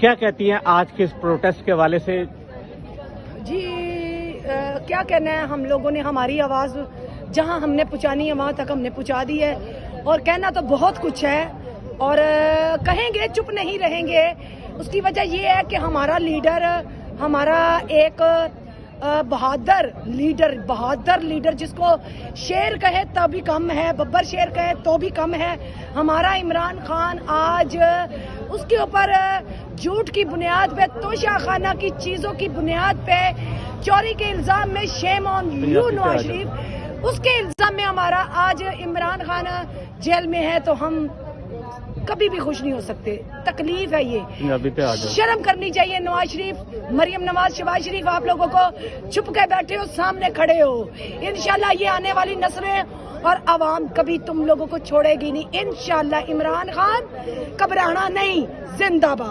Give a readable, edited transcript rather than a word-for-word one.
کیا کہتی ہیں آج کے اس پروٹیسٹ کے حوالے سے؟ جی کیا کہنا ہے، ہم لوگوں نے ہماری آواز جہاں ہم نے پہنچانی ہے وہاں تک ہم نے پہنچا دی ہے، اور کہنا تو بہت کچھ ہے اور کہیں گے، چپ نہیں رہیں گے۔ اس کی وجہ یہ ہے کہ ہمارا لیڈر، ہمارا ایک بہادر لیڈر جس کو شیر کہے تو بھی کم ہے، ببر شیر کہے تو بھی کم ہے، ہمارا عمران خان آج اس کے اوپر جھوٹ کی بنیاد پہ، توشہ خانہ کی چیزوں کی بنیاد پہ، چوری کے الزام میں شیم آن یو نواز شریف، اس کے الزام میں ہمارا آج عمران خان جیل میں ہے، تو ہم کبھی بھی خوش نہیں ہو سکتے۔ تکلیف ہے یہ، شرم کرنی چاہیے نواز شریف، مریم نواز، شہباز شریف، آپ لوگوں کو چھپ کے بیٹھے ہو، سامنے کھڑے ہو۔ انشاءاللہ یہ آنے والی نسلیں اور عوام کبھی تم لوگوں کو چھوڑے گی نہیں، انشاءاللہ۔ عمران خان گھبرانا نہیں، زندہ باد۔